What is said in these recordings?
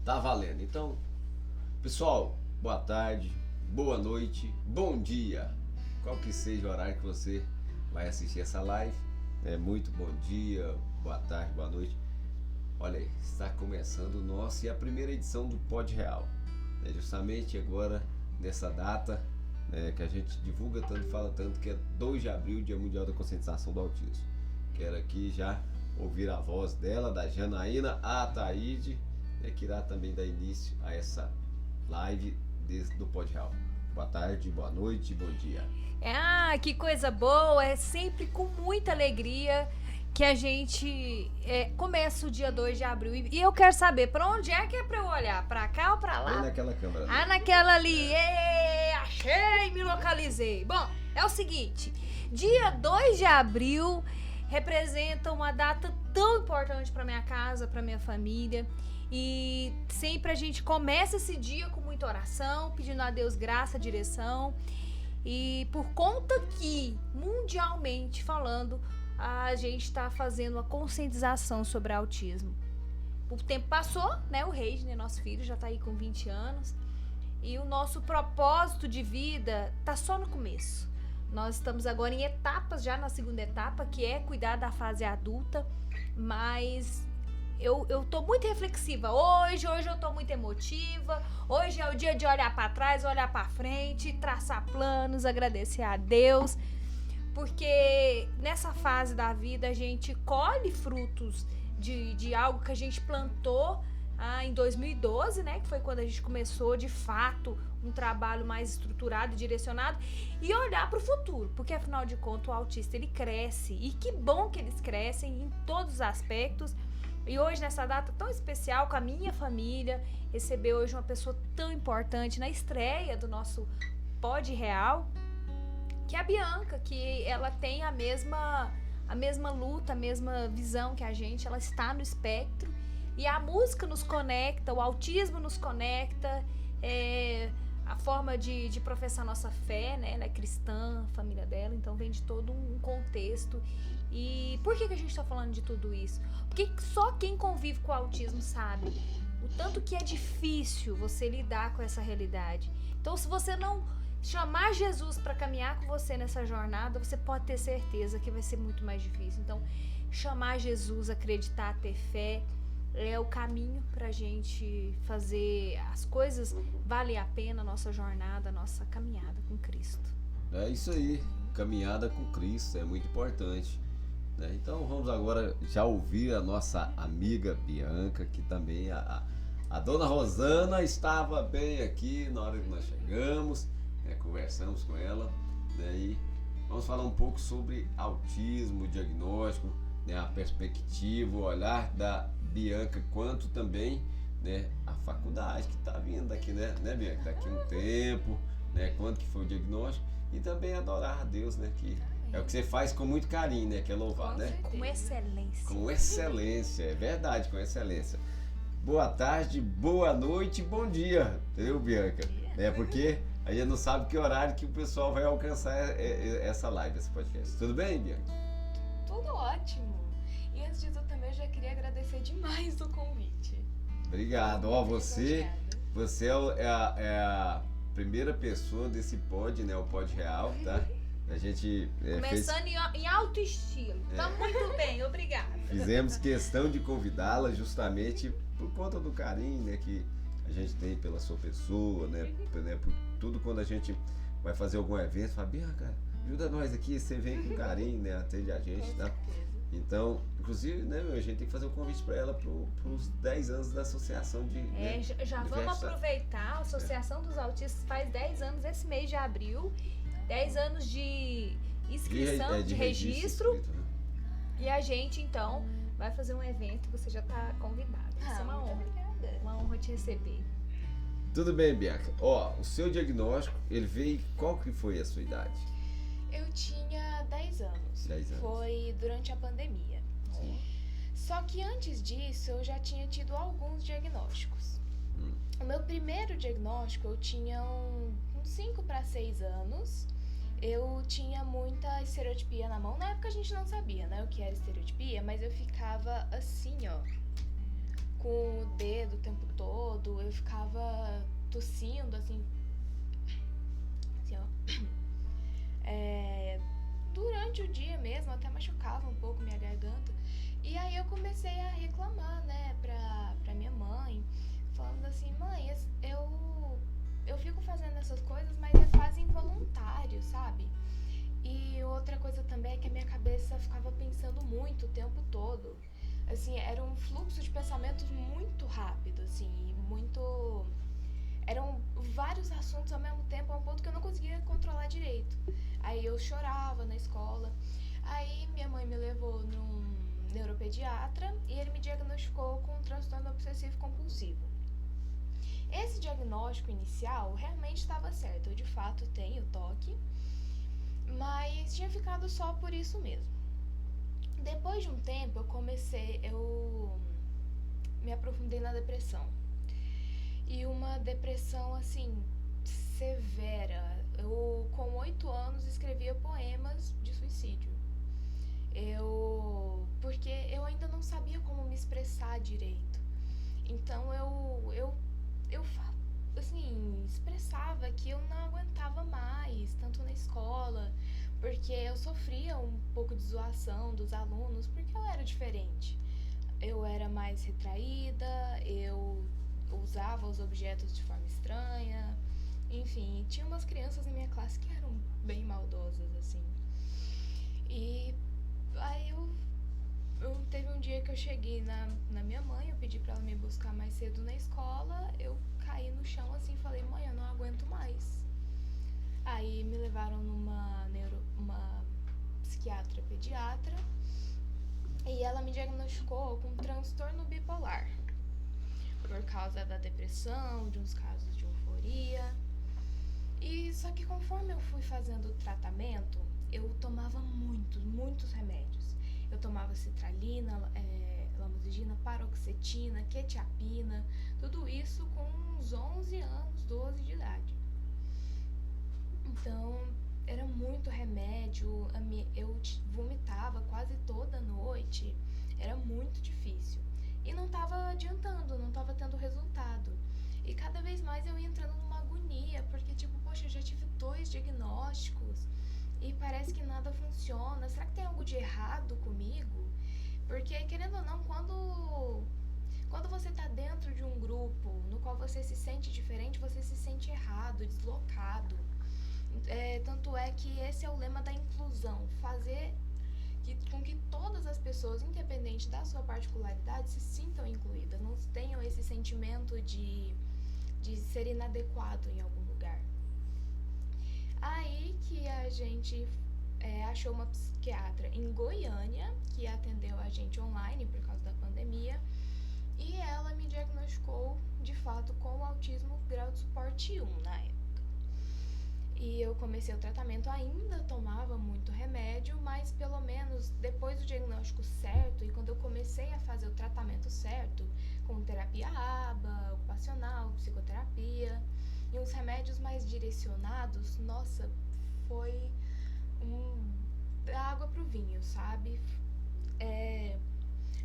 Tá valendo. Então, pessoal, boa tarde, boa noite, bom dia. Qual que seja o horário que você vai assistir essa live. Muito bom dia, boa tarde, boa noite. Olha aí, está começando o nosso e a primeira edição do Pod Real. Justamente agora, nessa data que a gente divulga tanto, fala tanto, que é 2 de abril, Dia Mundial da Conscientização do Autismo. Quero aqui já ouvir a voz dela, da Janaína Ataíde, que irá também dar início a essa live do Pod Real. Boa tarde, boa noite, bom dia. Que coisa boa! É sempre com muita alegria que a gente começa o dia 2 de abril. E eu quero saber, pra onde é que é pra eu olhar? Pra cá ou pra lá? Bem naquela câmera ali. Naquela ali. Achei, me localizei. Bom, é o seguinte, dia 2 de abril representa uma data tão importante pra minha casa, pra minha família. E sempre a gente começa esse dia com muita oração, pedindo a Deus graça, direção. E por conta que, mundialmente falando, a gente está fazendo uma conscientização sobre autismo. O tempo passou, né? O Reisner, nosso filho, já está aí com 20 anos. E o nosso propósito de vida tá só no começo. Nós estamos agora em etapas, já na segunda etapa, que é cuidar da fase adulta. Mas eu tô muito reflexiva hoje eu tô muito emotiva. Hoje é o dia de olhar para trás, olhar para frente, traçar planos, agradecer a Deus. Porque nessa fase da vida a gente colhe frutos de algo que a gente plantou em 2012, né? Que foi quando a gente começou, de fato, um trabalho mais estruturado e direcionado. E olhar para o futuro, porque afinal de contas o autista, ele cresce. E que bom que eles crescem em todos os aspectos. E hoje, nessa data tão especial com a minha família, receber hoje uma pessoa tão importante na estreia do nosso Pod Real, que é a Bianca, que ela tem a mesma luta, a mesma visão que a gente. Ela está no espectro e a música nos conecta, o autismo nos conecta, a forma de professar nossa fé, né? Ela é cristã, a família dela, então vem de todo um contexto. E por que a gente está falando de tudo isso? Porque só quem convive com o autismo sabe o tanto que é difícil você lidar com essa realidade. Então, se você não chamar Jesus para caminhar com você nessa jornada, você pode ter certeza que vai ser muito mais difícil. Então, chamar Jesus, acreditar, ter fé, é o caminho pra gente fazer as coisas valer a pena, a nossa jornada, a nossa caminhada com Cristo. É isso aí, caminhada com Cristo, é muito importante. Então vamos agora já ouvir a nossa amiga Bianca, que também a dona Rosana estava bem aqui na hora que nós chegamos, conversamos com ela, e vamos falar um pouco sobre autismo, diagnóstico, a perspectiva, o olhar da Bianca, quanto também a faculdade que está vindo daqui, né Bianca? Daqui um tempo, quanto que foi o diagnóstico, e também adorar a Deus, que é o que você faz com muito carinho, que é louvar, Com excelência. Com excelência, é verdade, com excelência. Boa tarde, boa noite, bom dia, entendeu, Bianca? Porque a gente não sabe que horário que o pessoal vai alcançar essa live, esse podcast. Tudo bem, Bianca? Tudo ótimo. E antes de tudo também eu já queria agradecer demais o convite. Obrigado. Você é a primeira pessoa desse pod, o Pod Real, tá? A gente começando em alto estilo. Tá muito bem, obrigada. Fizemos questão de convidá-la justamente por conta do carinho, que a gente tem pela sua pessoa, por tudo. Quando a gente vai fazer algum evento, fala, Bianca, ajuda nós aqui, você vem com carinho, atende a gente, tá? Então, inclusive, a gente tem que fazer um convite para ela pros 10 anos da associação de... já vamos aproveitar, a Associação dos Autistas faz 10 anos esse mês de abril, 10 anos de inscrição, de registro. E a gente, então, vai fazer um evento, você já está convidado. Isso é uma honra. Obrigada. Uma honra te receber. Tudo bem, Bianca. O seu diagnóstico, ele veio... Qual que foi a sua idade? Eu tinha 10 anos. 10 anos. Foi durante a pandemia. Sim. Só que antes disso, eu já tinha tido alguns diagnósticos. O meu primeiro diagnóstico, eu tinha uns 5 para 6 anos. Eu tinha muita estereotipia na mão. Na época a gente não sabia, o que era estereotipia, mas eu ficava assim, com o dedo o tempo todo, eu ficava tossindo, assim ó, durante o dia mesmo, até machucava um pouco minha garganta. E aí eu comecei a reclamar, né, pra minha mãe, falando assim, mãe, eu fico fazendo essas coisas, mas é quase involuntário, sabe? E outra coisa também é que a minha cabeça ficava pensando muito o tempo todo. Assim, era um fluxo de pensamentos muito rápido, assim, muito... Eram vários assuntos ao mesmo tempo, a um ponto que eu não conseguia controlar direito. Aí eu chorava na escola. Aí minha mãe me levou num neuropediatra e ele me diagnosticou com um transtorno obsessivo compulsivo. Esse diagnóstico inicial realmente estava certo. Eu, de fato, tenho TOC, mas tinha ficado só por isso mesmo. Depois de um tempo, eu me aprofundei na depressão. E uma depressão, assim, severa. Eu, com 8 anos, escrevia poemas de suicídio. Porque eu ainda não sabia como me expressar direito. Então, eu assim, expressava que eu não aguentava mais, tanto na escola, porque eu sofria um pouco de zoação dos alunos, porque eu era diferente. Eu era mais retraída, eu usava os objetos de forma estranha, enfim, tinha umas crianças na minha classe que eram bem maldosas, assim. E aí teve um dia que eu cheguei na minha mãe, eu pedi pra ela me buscar mais cedo na escola, eu caí no chão assim e falei, mãe, eu não aguento mais. Aí me levaram numa psiquiatra pediatra e ela me diagnosticou com transtorno bipolar por causa da depressão, de uns casos de euforia. E só que conforme eu fui fazendo o tratamento, eu tomava muitos remédios. Eu tomava citralina, lamotrigina, paroxetina, quetiapina, tudo isso com uns 11 anos, 12 de idade. Então, era muito remédio, eu vomitava quase toda noite, era muito difícil. E não estava adiantando, não estava tendo resultado. E cada vez mais eu ia entrando numa agonia, porque tipo, poxa, eu já tive 2 diagnósticos e parece que nada funciona. Será que tem algo de errado comigo? Porque, querendo ou não, quando você está dentro de um grupo no qual você se sente diferente, você se sente errado, deslocado. Tanto é que esse é o lema da inclusão, fazer com que todas as pessoas, independente da sua particularidade, se sintam incluídas, não tenham esse sentimento de ser inadequado em algum lugar. Aí que a gente achou uma psiquiatra em Goiânia, que atendeu a gente online por causa da pandemia, e ela me diagnosticou, de fato, com autismo grau de suporte 1 na época. E eu comecei o tratamento, ainda tomava muito remédio, mas pelo menos depois do diagnóstico certo, e quando eu comecei a fazer o tratamento certo, com terapia ABA, ocupacional, psicoterapia, e uns remédios mais direcionados, nossa, foi água pro vinho, sabe?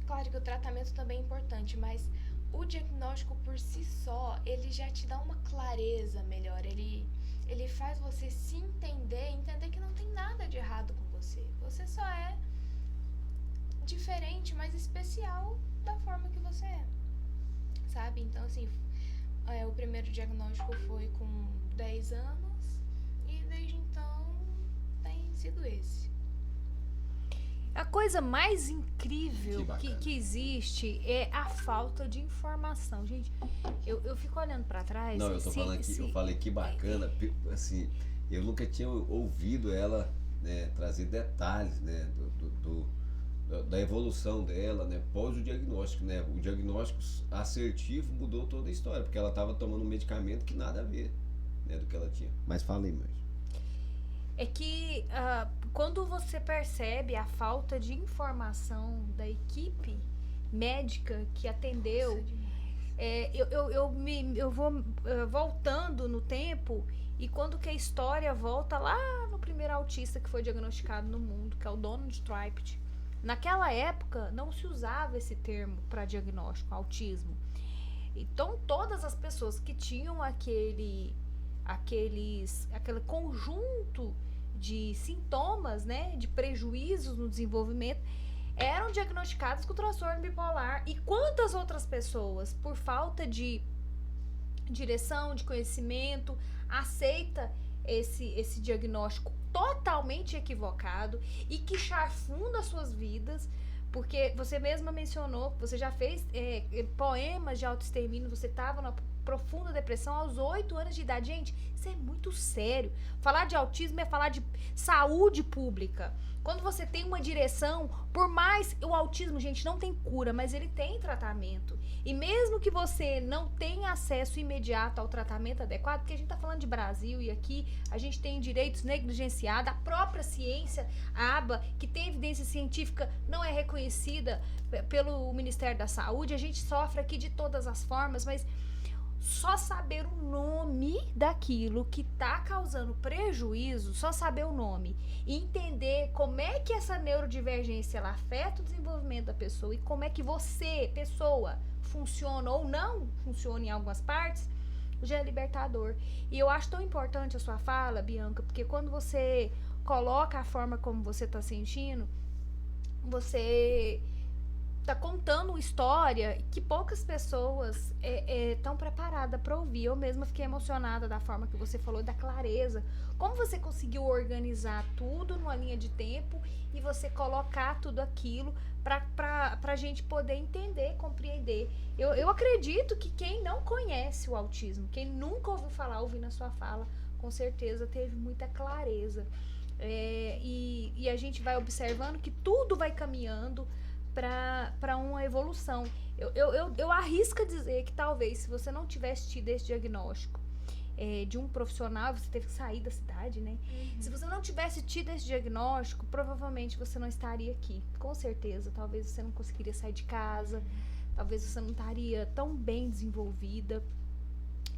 Claro que o tratamento também é importante, mas o diagnóstico por si só, ele já te dá uma clareza melhor, ele faz você se entender que não tem nada de errado com você. Você só é diferente, mas especial da forma que você é, sabe? Então, assim, o primeiro diagnóstico foi com 10 anos e desde então tem sido esse. A coisa mais incrível que existe é a falta de informação. Gente, eu fico olhando pra trás. Não, eu tô falando aqui, eu falei que bacana, assim, eu nunca tinha ouvido ela, né, trazer detalhes, né, da evolução dela, né, pós o diagnóstico, né, o diagnóstico assertivo mudou toda a história, porque ela estava tomando um medicamento que nada a ver, né, do que ela tinha. Mas fala aí, mãe. É que quando você percebe a falta de informação da equipe médica que atendeu, eu vou voltando no tempo, e quando que a história volta lá no primeiro autista que foi diagnosticado no mundo, que é o Donald Tripet, Naquela época não se usava esse termo para diagnóstico, autismo. Então todas as pessoas que tinham aquele conjunto de sintomas, né, de prejuízos no desenvolvimento, eram diagnosticadas com transtorno bipolar. E quantas outras pessoas, por falta de direção, de conhecimento, aceita esse diagnóstico totalmente equivocado e que chafunda suas vidas, porque você mesma mencionou, você já fez poemas de autoextermínio, você estava na profunda depressão aos 8 anos de idade. Gente, isso é muito sério. Falar de autismo é falar de saúde pública. Quando você tem uma direção, por mais o autismo, gente, não tem cura, mas ele tem tratamento. E mesmo que você não tenha acesso imediato ao tratamento adequado, porque a gente tá falando de Brasil e aqui a gente tem direitos negligenciados, a própria ciência, a ABA, que tem evidência científica, não é reconhecida pelo Ministério da Saúde, a gente sofre aqui de todas as formas, mas só saber o nome daquilo que tá causando prejuízo, só saber o nome e entender como é que essa neurodivergência ela afeta o desenvolvimento da pessoa e como é que você, pessoa, funciona ou não funciona em algumas partes, já é libertador. E eu acho tão importante a sua fala, Bianca, porque quando você coloca a forma como você tá sentindo, você tá contando uma história que poucas pessoas estão preparadas para ouvir. Eu mesma fiquei emocionada da forma que você falou, da clareza. Como você conseguiu organizar tudo numa linha de tempo e você colocar tudo aquilo pra gente poder entender, compreender. Eu acredito que quem não conhece o autismo, quem nunca ouviu falar, ouvindo a sua fala, com certeza teve muita clareza. E a gente vai observando que tudo vai caminhando para uma evolução. Eu arrisco a dizer que talvez se você não tivesse tido esse diagnóstico de um profissional, você teve que sair da cidade, né? Uhum. Se você não tivesse tido esse diagnóstico, provavelmente você não estaria aqui. Com certeza. Talvez você não conseguiria sair de casa, talvez você não estaria tão bem desenvolvida.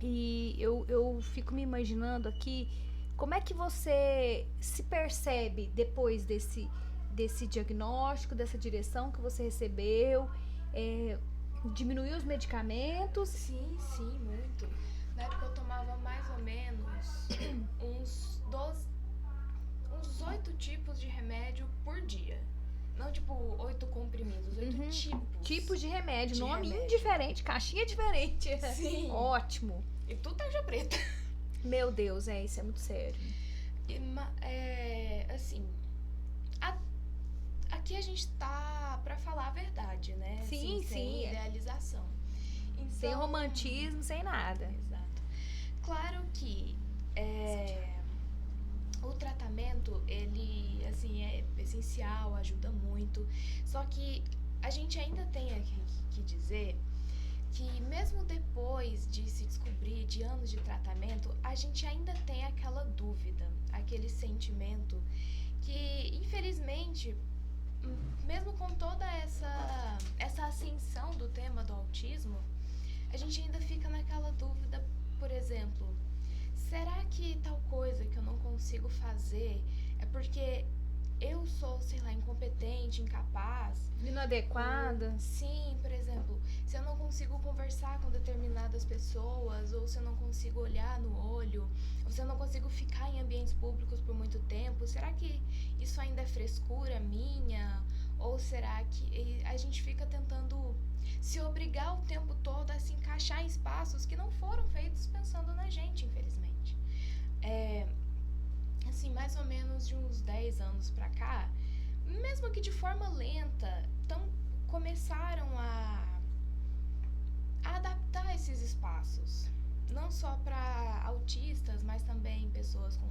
E eu fico me imaginando aqui, como é que você se percebe depois desse diagnóstico, dessa direção que você recebeu? Diminuiu os medicamentos? Sim, muito. Na época eu tomava mais ou menos uns 8 tipos de remédio por dia. Não, tipo, 8 comprimidos, 8 tipos de remédio. Nome indiferente, caixinha diferente. Sim. Ótimo. E tudo tarja preta. Meu Deus, isso é muito sério. Assim, aqui a gente tá pra falar a verdade, né? Sim, assim, sem idealização. Então, sem romantismo, sem nada. Exato. Claro que o tratamento, ele, assim, é essencial, ajuda muito. Só que a gente ainda tem que dizer que mesmo depois de se descobrir, de anos de tratamento, a gente ainda tem aquela dúvida, aquele sentimento que, infelizmente, mesmo com toda essa ascensão do tema do autismo, a gente ainda fica naquela dúvida, por exemplo, será que tal coisa que eu não consigo fazer é porque eu sou, sei lá, incompetente, incapaz? Inadequada? Sim, por exemplo, se eu não consigo conversar com determinadas pessoas, ou se eu não consigo olhar no olho, ou se eu não consigo ficar em ambientes públicos por muito tempo, será que isso ainda é frescura minha? Ou será que a gente fica tentando se obrigar o tempo todo a se encaixar em espaços que não foram feitos pensando na gente, infelizmente? Assim, mais ou menos de uns 10 anos pra cá, mesmo que de forma lenta, começaram a adaptar esses espaços, não só para autistas, mas também pessoas com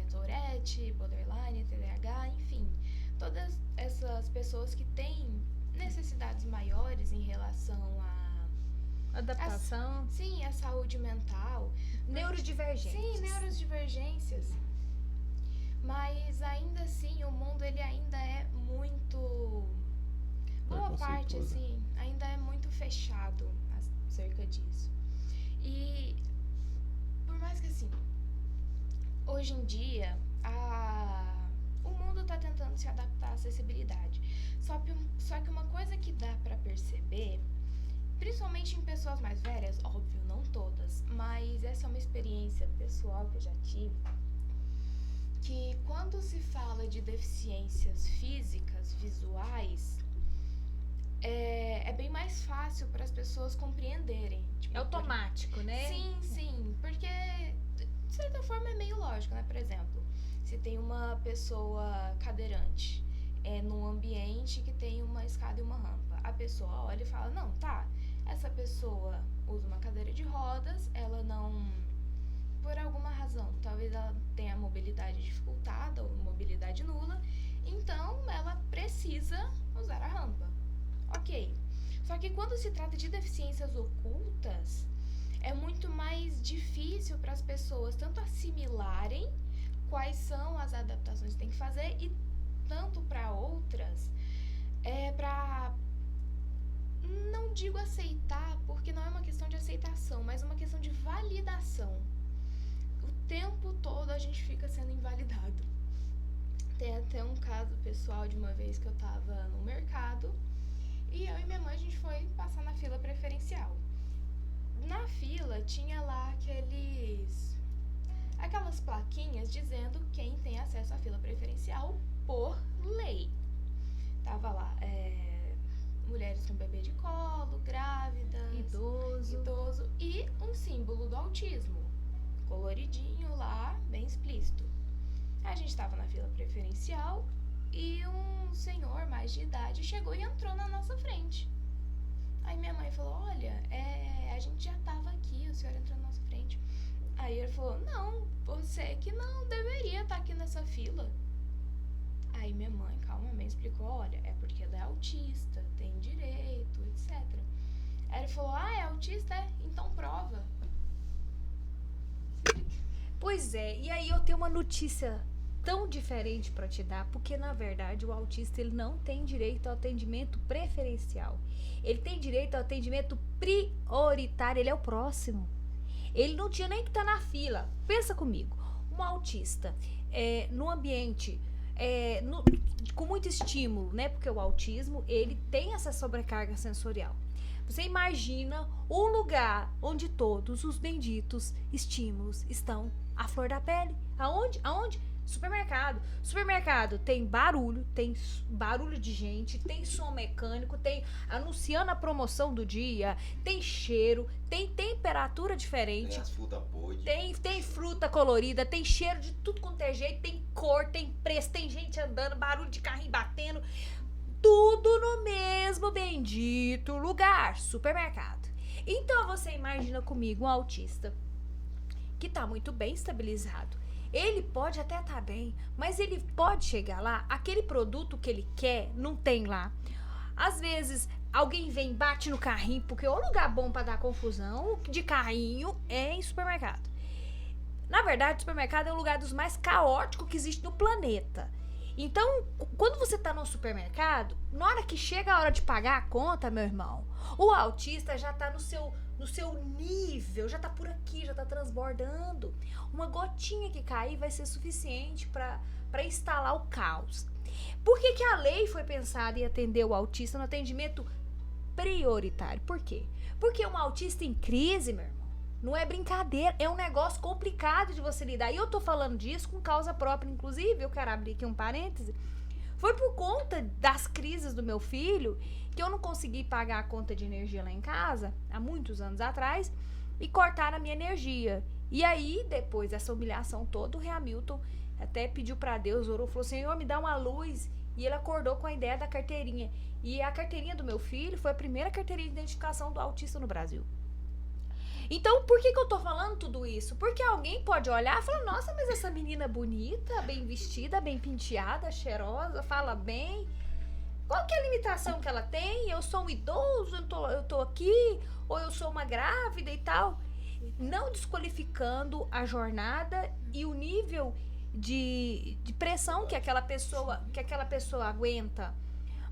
Tourette, borderline, TDAH, enfim, todas essas pessoas que têm necessidades maiores em relação a adaptação. Sim, a saúde mental. Neurodivergências. Sim, neurodivergências. Mas ainda assim, o mundo ele ainda é muito... Boa parte, assim, ainda é muito fechado acerca disso. E por mais que assim, hoje em dia, o mundo tá tentando se adaptar à acessibilidade. Só que uma coisa que dá pra perceber, principalmente em pessoas mais velhas, óbvio, não todas, mas essa é uma experiência pessoal que eu já tive, que quando se fala de deficiências físicas, visuais, é bem mais fácil para as pessoas compreenderem. Tipo, É automático, né? Sim, porque de certa forma é meio lógico, né? Por exemplo, se tem uma pessoa cadeirante num ambiente que tem uma escada e uma rampa, a pessoa olha e fala, não, tá, essa pessoa usa uma cadeira de rodas, ela não, por alguma razão, talvez ela tenha mobilidade dificultada ou mobilidade nula, então ela precisa usar a rampa. Ok. Só que quando se trata de deficiências ocultas, é muito mais difícil para as pessoas tanto assimilarem quais são as adaptações que tem que fazer e tanto para outras, para, não digo aceitar, porque não é uma questão de aceitação, mas uma questão de validação. O tempo todo a gente fica sendo invalidado. Tem até um caso pessoal de uma vez que eu tava no mercado e eu e minha mãe, a gente foi passar na fila preferencial. Na fila tinha lá aquelas plaquinhas dizendo quem tem acesso à fila preferencial por lei. Tava lá, mulheres com bebê de colo, grávidas, idoso e um símbolo do autismo, coloridinho lá, bem explícito. A gente tava na fila preferencial e um senhor mais de idade chegou e entrou na nossa frente. Aí minha mãe falou, olha, a gente já tava aqui, o senhor entrou na nossa frente. Aí ele falou, não, você que não deveria estar aqui nessa fila. Aí minha mãe calmamente explicou, olha, é porque ela é autista, tem direito, etc. Aí ele falou, é autista? Então prova. Pois é, e aí eu tenho uma notícia tão diferente para te dar, porque na verdade o autista ele não tem direito ao atendimento preferencial. Ele tem direito ao atendimento prioritário, ele é o próximo. Ele não tinha nem que estar na fila. Pensa comigo, um autista no ambiente com muito estímulo, né? Porque o autismo, ele tem essa sobrecarga sensorial. Você imagina um lugar onde todos os benditos estímulos estão à flor da pele. Aonde? Supermercado. Supermercado tem barulho de gente, tem som mecânico, tem anunciando a promoção do dia, tem cheiro, tem temperatura diferente. Tem as frutas podres. Tem fruta colorida, tem cheiro de tudo quanto é jeito, tem cor, tem preço, tem gente andando, barulho de carrinho batendo. Tudo no mesmo bendito lugar, supermercado. Então você imagina comigo um autista que tá muito bem estabilizado. Ele pode até estar bem, mas ele pode chegar lá, aquele produto que ele quer não tem lá. Às vezes alguém vem e bate no carrinho, porque o lugar bom para dar confusão de carrinho é em supermercado. Na verdade, o supermercado é um lugar dos mais caóticos que existe no planeta. Então, quando você tá no supermercado, na hora que chega a hora de pagar a conta, meu irmão, o autista já tá no seu nível, já tá por aqui, já tá transbordando. Uma gotinha que cair vai ser suficiente para instalar o caos. Por que a lei foi pensada em atender o autista no atendimento prioritário? Por quê? Porque um autista em crise, meu irmão, não é brincadeira, é um negócio complicado de você lidar. E eu tô falando disso com causa própria, inclusive, eu quero abrir aqui um parêntese. Foi por conta das crises do meu filho que eu não consegui pagar a conta de energia lá em casa, há muitos anos atrás, e cortaram a minha energia. E aí, depois dessa humilhação toda, o Hamilton até pediu pra Deus, orou, falou, Senhor, me dá uma luz. E ele acordou com a ideia da carteirinha. E a carteirinha do meu filho foi a primeira carteirinha de identificação do autista no Brasil. Então, por que eu tô falando tudo isso? Porque alguém pode olhar e falar, nossa, mas essa menina bonita, bem vestida, bem penteada, cheirosa, fala bem. Qual que é a limitação que ela tem? Eu sou um idoso, eu tô aqui, ou eu sou uma grávida e tal. Não desqualificando a jornada e o nível de pressão que aquela pessoa aguenta.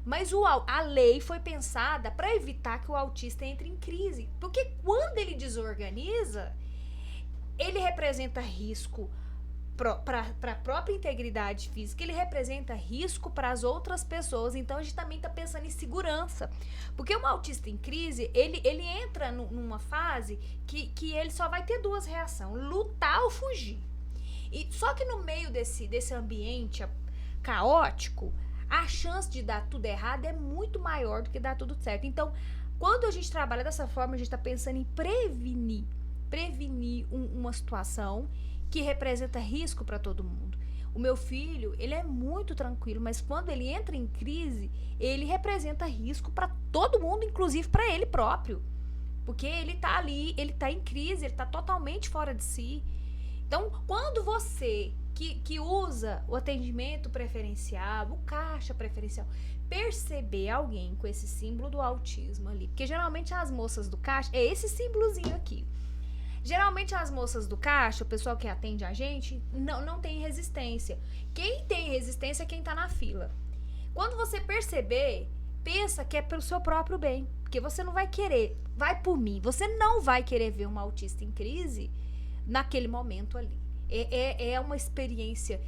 Mas a lei foi pensada para evitar que o autista entre em crise. Porque quando ele desorganiza, ele representa risco para a própria integridade física, ele representa risco para as outras pessoas. Então a gente também está pensando em segurança, porque um autista em crise, ele entra numa fase que ele só vai ter duas reações: lutar ou fugir. E só que no meio desse ambiente caótico, a chance de dar tudo errado é muito maior do que dar tudo certo. Então, quando a gente trabalha dessa forma, a gente está pensando em prevenir uma situação que representa risco para todo mundo. O meu filho, ele é muito tranquilo, mas quando ele entra em crise, ele representa risco para todo mundo, inclusive para ele próprio. Porque ele tá ali, ele tá em crise, ele tá totalmente fora de si. Então, quando você que usa o atendimento preferencial, o caixa preferencial, perceber alguém com esse símbolo do autismo ali, porque geralmente as moças do caixa, é esse símbolozinho aqui. Geralmente as moças do caixa, o pessoal que atende a gente, não tem resistência. Quem tem resistência é quem tá na fila. Quando você perceber, pensa que é pelo seu próprio bem. Porque você não vai querer, vai por mim, você não vai querer ver um autista em crise naquele momento ali. É uma experiência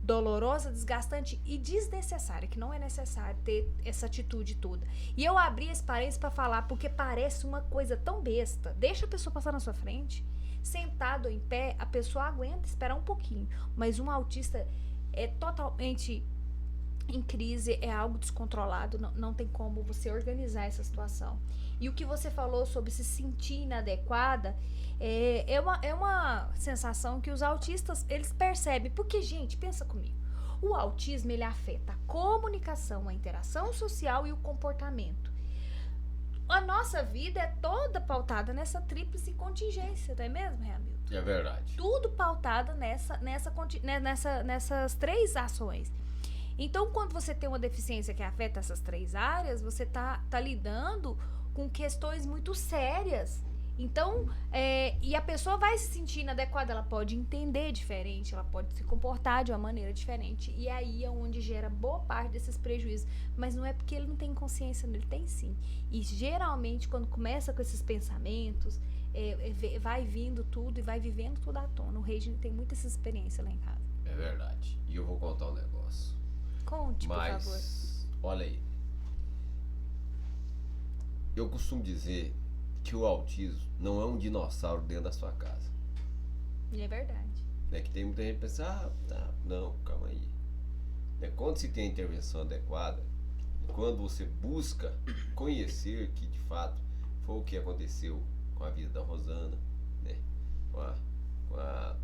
dolorosa, desgastante e desnecessária, que não é necessário ter essa atitude toda. E eu abri esse parênteses para falar porque parece uma coisa tão besta. Deixa a pessoa passar na sua frente, sentado ou em pé, a pessoa aguenta esperar um pouquinho. Mas um autista é totalmente em crise, é algo descontrolado, não tem como você organizar essa situação. E o que você falou sobre se sentir inadequada é uma sensação que os autistas, eles percebem. Porque, gente, pensa comigo, o autismo, ele afeta a comunicação, a interação social e o comportamento. A nossa vida é toda pautada nessa tríplice contingência, não é mesmo, Hamilton? É verdade. Tudo pautada nessas três ações. Então, quando você tem uma deficiência que afeta essas três áreas, você tá lidando com questões muito sérias. Então, e a pessoa vai se sentir inadequada, ela pode entender diferente, ela pode se comportar de uma maneira diferente. E aí é onde gera boa parte desses prejuízos. Mas não é porque ele não tem consciência, ele tem sim. E geralmente, quando começa com esses pensamentos, vai vindo tudo e vai vivendo tudo à tona. O Regine tem muita essa experiência lá em casa. É verdade. E eu vou contar um negócio. Conte, por favor. Olha aí. Eu costumo dizer que o autismo não é um dinossauro dentro da sua casa. E é verdade. Que tem muita gente que pensa, não, calma aí. Quando se tem a intervenção adequada, quando você busca conhecer que de fato foi o que aconteceu com a vida da Rosana, né? com a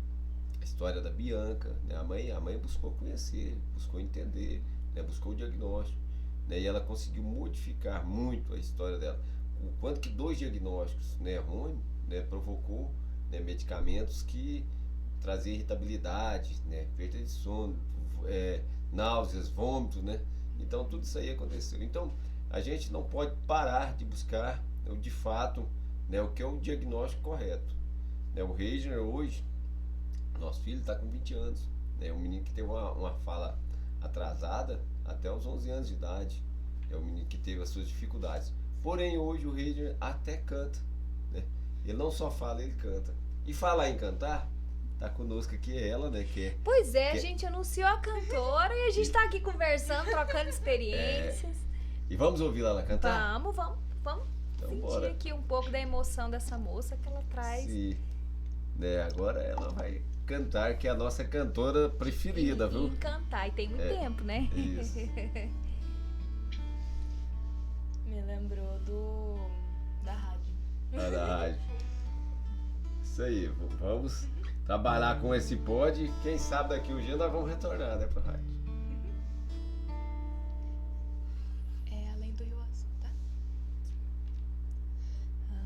história da Bianca, né? A mãe buscou conhecer, buscou entender, né? Buscou o diagnóstico, né? E ela conseguiu modificar muito a história dela. O quanto que 2 diagnósticos, né, errôneos, né, provocou, né, medicamentos que traziam irritabilidade, né, perda de sono, náuseas, vômitos, né? Então tudo isso aí aconteceu. Então a gente não pode parar de buscar, de fato, né, o que é o diagnóstico correto. Né? O Regine hoje, nosso filho, está com 20 anos. É um menino que teve uma fala atrasada até os 11 anos de idade. É um menino que teve as suas dificuldades. Porém, hoje o Regine até canta. Né? Ele não só fala, ele canta. E falar em cantar, tá conosco aqui ela, né? Pois é, a gente anunciou a cantora e a gente tá aqui conversando, trocando experiências. E vamos ouvir ela cantar? Vamos Então, sentir bora. aqui um pouco da emoção dessa moça que ela traz. Sim. Né, agora ela vai cantar, que é a nossa cantora preferida, viu? E cantar, e tem muito tempo, né? Isso. Me lembrou da rádio. Da rádio. Isso aí, vamos trabalhar com esse pod. Quem sabe daqui um dia nós vamos retornar, né, pra rádio. É Além do Rio Azul, tá?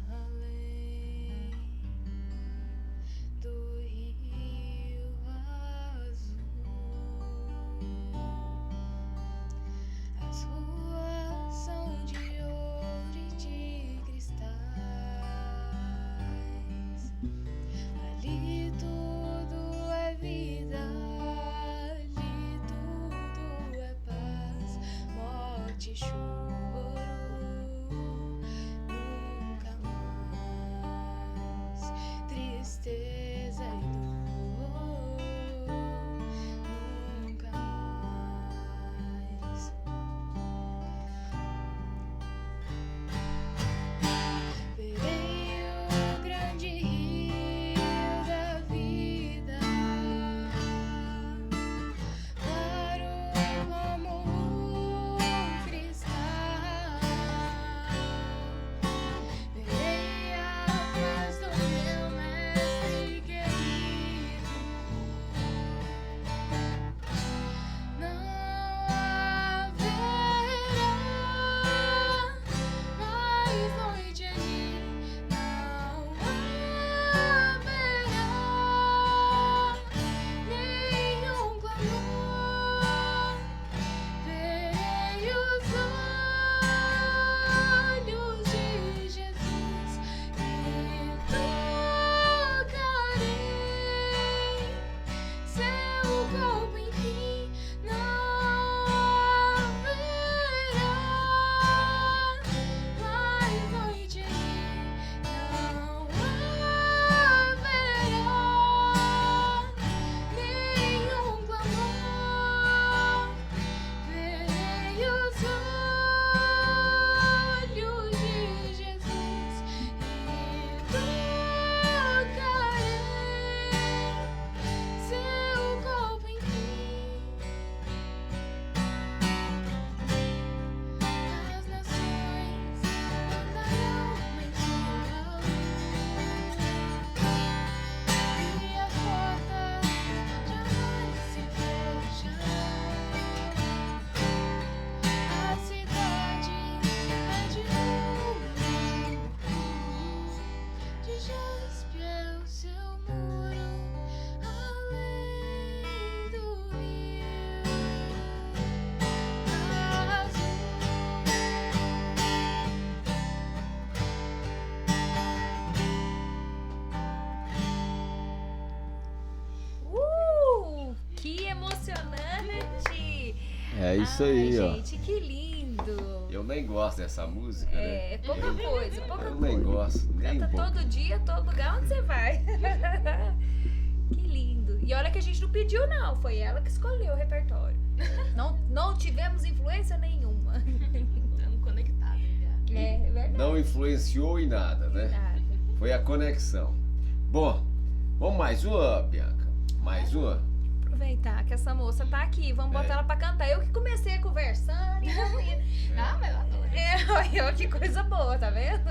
Além do Rio Azul, as ruas são de ouro e de cristais. Ali tudo é vida, ali tudo Espiou seu muro além do rio azul. Que emocionante! É isso aí, ó. Gente, que lindo! Eu nem gosto dessa música, né? É pouca coisa, pouca Eu coisa. nem gosto, nem um Canta pouco. todo dia, todo lugar onde você vai. Que lindo. E olha que a gente não pediu, não. Foi ela que escolheu o repertório. Não tivemos influência nenhuma. Estamos conectados já. É verdade. Não influenciou em nada, né? Nada. Foi a conexão. Bom, vamos mais uma, Bianca? Mais uma? Aproveitar que essa moça tá aqui. Vamos botar ela pra cantar. Eu que comecei conversando. Ah, mas eu adoro. Olha que coisa boa, tá vendo?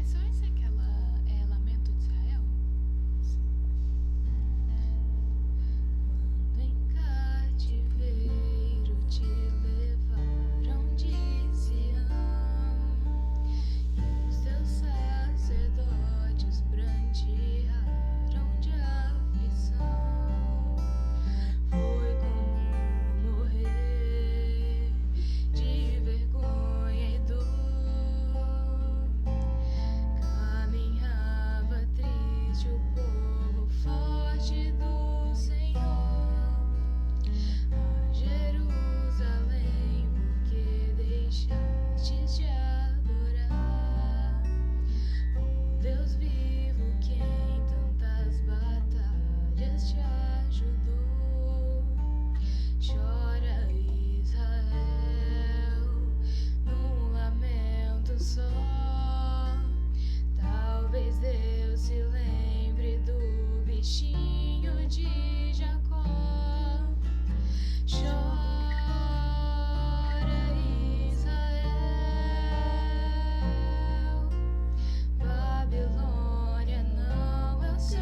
Só isso aquela Lamento de Israel? Quando em cativeiro te levaram de Sião e os teus sacerdotes brantearam de aflição, foi como morrer de vergonha e dor. Caminhava triste o povo forte do Senhor a Jerusalém, porque deixastes de adorar o Deus vivo que em tantas batalhas te ajudou. Chora Israel num lamento só. Talvez Deus se lembre do bichinho de Jacó. Chora Israel, Babilônia não é o seu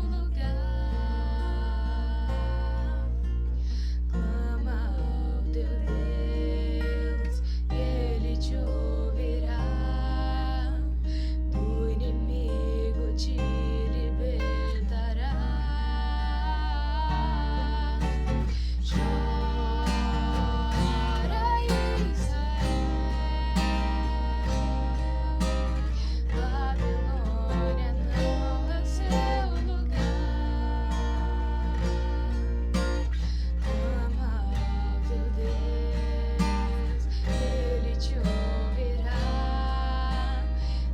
lugar. Clama ao teu Deus e Ele te ouvirá. Do inimigo te libertará. Chora Israel, Babilônia não é o seu lugar. Clama ao teu Deus, Ele te ouvirá.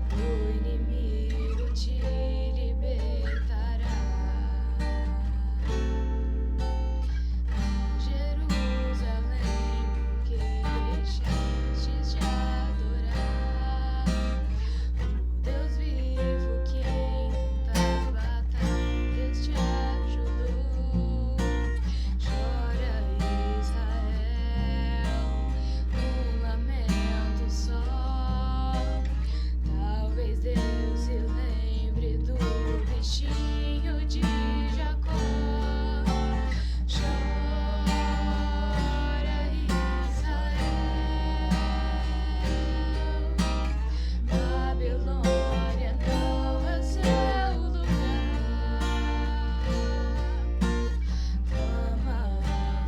Do inimigo te libertará. Jerusalém, porque deixastes de adorar o Deus vivo que em tantas batalhas te ajudou. Chora Israel num lamento só. Talvez Deus se lembre do bichinho de Jacó. Chora Israel, Babilônia não é seu lugar. Clama ao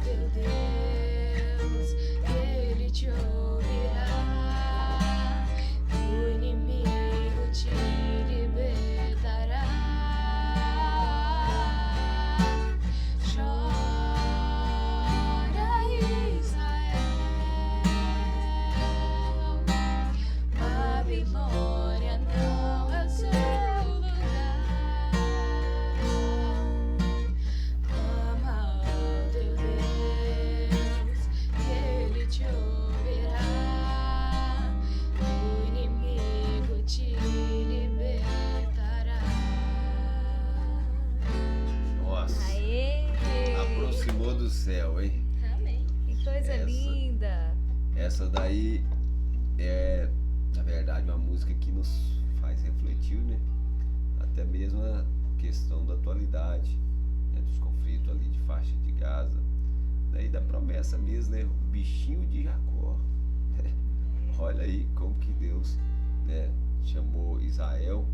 teu Deus, Ele te ouvirá. O inimigo te libertará. Chora Israel, Babilônia não é o seu lugar. Clama ao teu Deus, Ele te ouvirá. O inimigo te libertará. Nossa, Aê! aproximou do céu, hein? Amém. Que coisa Essa- linda! Essa daí é, na verdade, uma música que nos faz refletir, né? Até mesmo a questão da atualidade, né? Dos conflitos ali de faixa de Gaza, né? E da promessa mesmo, né? O bichinho de Jacó. Olha aí como que Deus, né, chamou Israel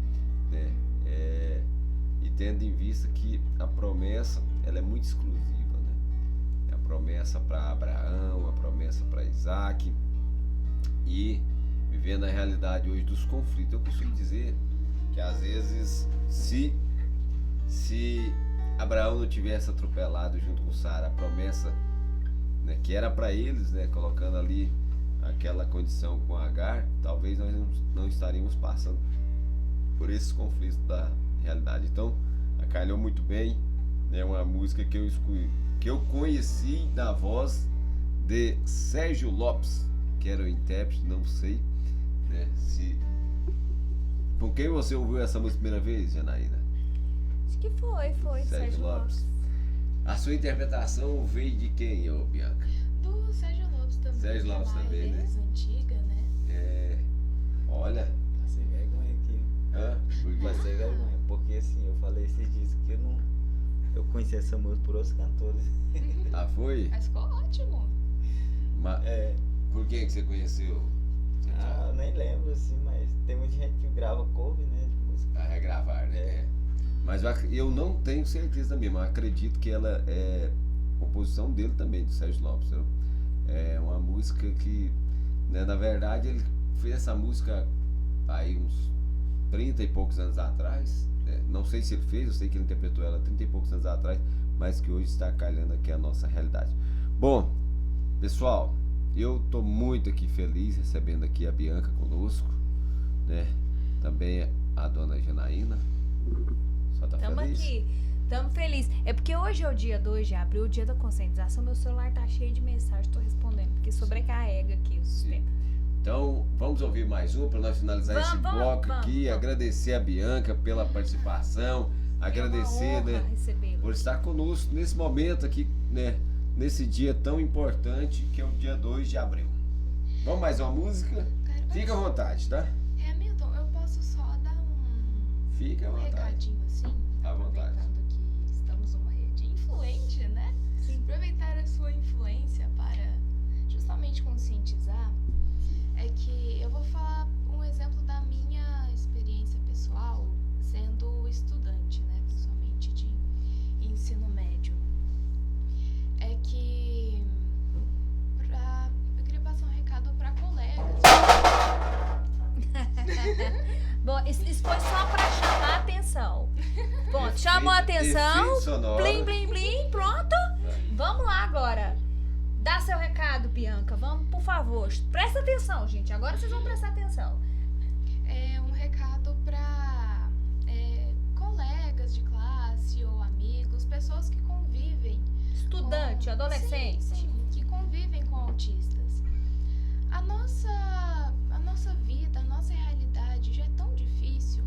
né? E tendo em vista que a promessa ela é muito exclusiva, né? É a promessa para Abraão, a promessa para Isaac, e vivendo a realidade hoje dos conflitos. Eu costumo dizer que às vezes se Abraão não tivesse atropelado junto com Sara a promessa, né, que era para eles, né, colocando ali aquela condição com Agar, talvez nós não estaríamos passando por esses conflitos da realidade. Então, calhou muito bem, né, uma música que eu conheci na voz de Sérgio Lopes, que era o intérprete, não sei, né, se... Com quem você ouviu essa música a primeira vez, Janaína? Acho que foi Sérgio Lopes. A sua interpretação veio de quem, ô Bianca? Do Sérgio Lopes também. Sérgio Lopes também, né? Mais antiga, né? Olha... Passei vergonha aqui. Por quê? Passei vergonha, porque assim, eu falei esses dias que eu conheci essa música por outros cantores. Ah, foi? Mas ficou ótimo. Mas, por quem que você conheceu? Eu nem lembro assim, mas tem muita gente que grava cover, né, de música. A regravar, né? Mas eu não tenho certeza mesmo, eu acredito que ela é composição dele também, do Sérgio Lopes. É uma música que, né, na verdade, ele fez essa música aí uns 30 e poucos anos atrás, né? Não sei se ele fez, eu sei que ele interpretou ela 30 e poucos anos atrás, mas que hoje está calhando aqui a nossa realidade. Bom, pessoal, eu estou muito aqui feliz recebendo aqui a Bianca conosco, né? Também a dona Janaína. Só tá Tamo feliz? aqui, tamo feliz. É porque hoje é o dia 2 de abril, o dia da conscientização. Meu celular tá cheio de mensagem, tô respondendo, porque sobrecarrega aqui o sistema. Então, vamos ouvir mais um para nós finalizar esse bloco aqui. Agradecer a Bianca pela participação, agradecer, né, por estar conosco nesse momento aqui, né, nesse dia tão importante que é o dia 2 de abril. Vamos mais uma música? Fica à vontade, tá? Hamilton, eu posso só dar Fica à vontade. recadinho assim? À vontade. Aproveitando que estamos numa rede influente, né? Sim. Aproveitar a sua influência para justamente conscientizar. É que eu vou falar um exemplo da minha experiência pessoal sendo estudante, né? Principalmente de ensino médio. É que eu queria passar um recado para colegas. Bom, isso foi só pra chamar a atenção. Bom, chamou a atenção. Efeito sonoro. Plim, plim, plim, pronto. Vamos lá agora. Dá seu recado, Bianca. Vamos, por favor. Presta atenção, gente. Agora vocês vão prestar atenção. É um recado para colegas de classe ou amigos, pessoas que convivem. Estudante, adolescente. Sim, que convivem com autistas. A nossa vida, a nossa realidade já é tão difícil,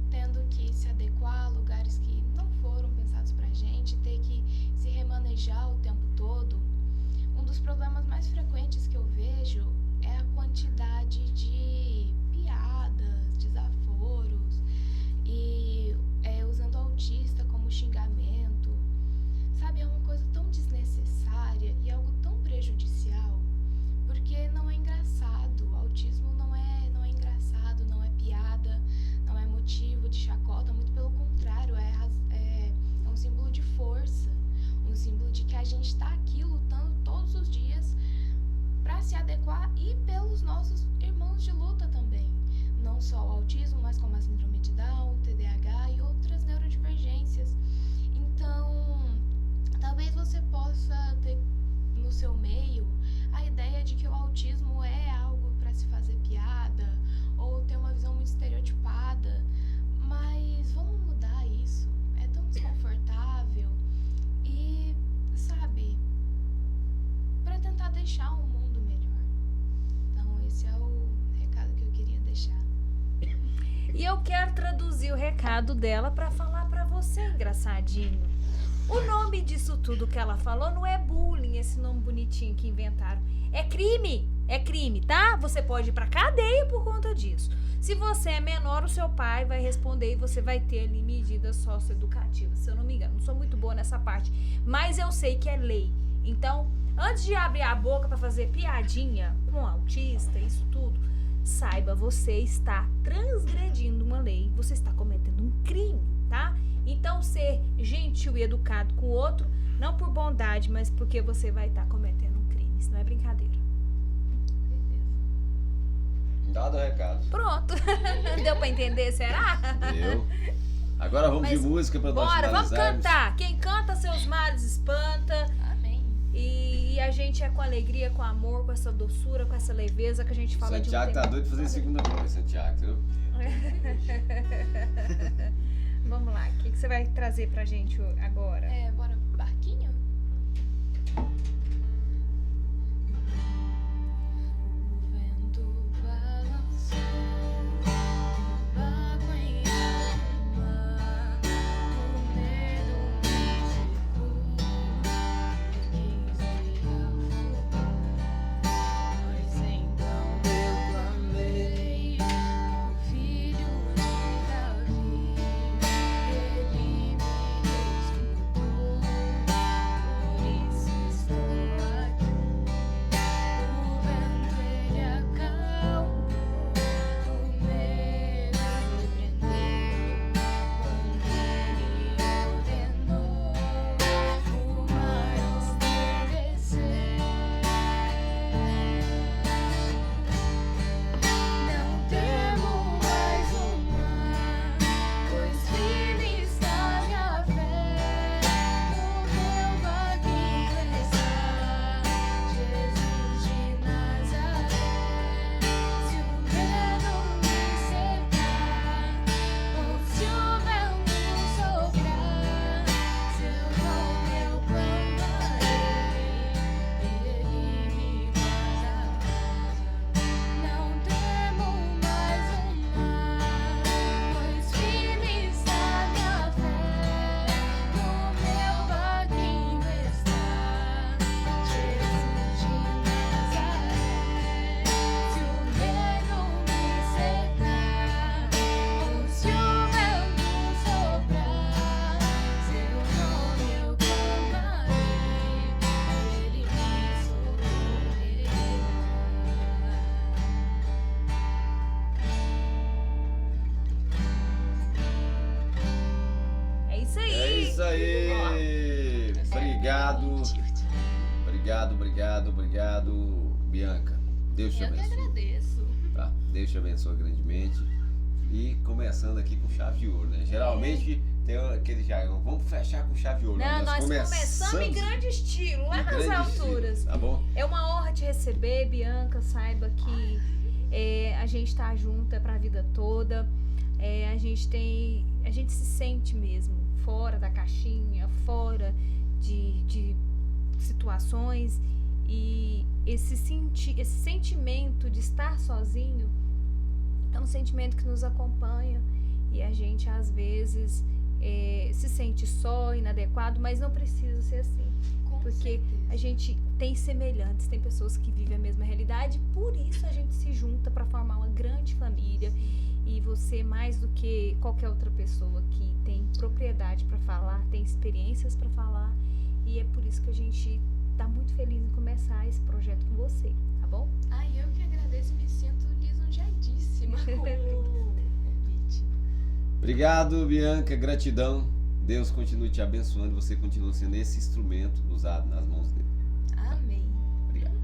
tendo que se adequar a lugares que não foram pensados pra gente, ter que se remanejar o tempo todo. Um dos problemas mais frequentes que eu vejo é a quantidade de piadas, desaforos e usando autista como xingamento. Sabe, é uma coisa tão desnecessária e algo tão prejudicial, porque não é engraçado. O autismo não é engraçado, não é piada, não é motivo de chacota, muito pelo contrário, é um símbolo de força, um símbolo de que a gente está aqui lutando todos os dias para se adequar e pelos nossos irmãos de luta também. Não só o autismo, mas como a síndrome de Down, TDAH e outras neurodivergências. Então, talvez você possa ter no seu meio a ideia de que o autismo é algo para se fazer piada ou ter uma visão muito estereotipada, mas vamos mudar isso. É tão desconfortável e, sabe, para tentar deixar um mundo melhor. Então, esse é o recado que eu queria deixar. E eu quero traduzir o recado dela pra falar pra você, engraçadinho. O nome disso tudo que ela falou não é bullying, esse nome bonitinho que inventaram. É crime, tá? Você pode ir pra cadeia por conta disso. Se você é menor, o seu pai vai responder e você vai ter ali medidas socioeducativas, se eu não me engano. Não sou muito boa nessa parte, mas eu sei que é lei. Então, antes de abrir a boca pra fazer piadinha com autista, isso tudo, saiba, você está transgredindo uma lei, você está cometendo gentil e educado com o outro, não por bondade, mas porque você vai estar cometendo um crime. Isso não é brincadeira. Dado o recado. Pronto. Deu pra entender, será? Deu. Agora vamos de Mas música pra nós Bora, vamos finalizarmos. cantar. Quem canta seus males espanta. Amém. E a gente é com alegria, com amor, com essa doçura, com essa leveza que a gente fala Santiago de um tá doido de fazer segunda voz, Santiago, viu? Vamos lá, o que você vai trazer pra gente agora? Bora pro barquinho? O vento balançou, o barco em alma, o medo me cercou, quis me afogar, mas então eu clamei ao filho de Davi, ele me escutou, por isso estou aqui. O vento ele acalmou, o medo repreendeu, quando ele ordenou o mar estremecer. Não temo mais o mar, pois firme está minha fé. No meu barquinho está Jesus de Nazaré. Se o medo me cercar, ou se o vento soprar, seu nome eu clamarei, ele me guardará. Não temo mais o mar, pois firme está minha fé. No meu barquinho está Jesus de Nazaré. Se o medo me cercar, ou se o vento soprar, seu nome eu clamarei, ele me socorrerá. É isso aí. É isso aí. Obrigado. Obrigado, Bianca. Deus te Eu que abençoe. agradeço. Tá? Deus te abençoe grandemente. E começando aqui com chave de ouro, né? Geralmente tem aquele jargão, vamos fechar com chave de ouro. Não, nós começamos em grande estilo, lá em nas grande alturas. estilo, tá bom? É uma honra te receber, Bianca. Saiba que a gente tá junto pra vida toda. A gente se sente mesmo fora da caixinha, fora de situações. E esse sentimento de estar sozinho é um sentimento que nos acompanha. E a gente às vezes se sente só, inadequado, mas não precisa ser assim. Porque a gente tem semelhantes, tem pessoas que vivem a mesma realidade, por isso a gente se junta para formar uma grande família. E você, mais do que qualquer outra pessoa que tem propriedade para falar, tem experiências para falar, e é por isso que a gente tá muito feliz em começar esse projeto com você, tá bom? Ai, eu que agradeço, me sinto lisonjeadíssima com o convite. Obrigado, Bianca, gratidão. Deus continue te abençoando, você continua sendo esse instrumento usado nas mãos dele. Amém. Obrigado.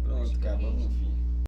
Pronto, acabamos no fim.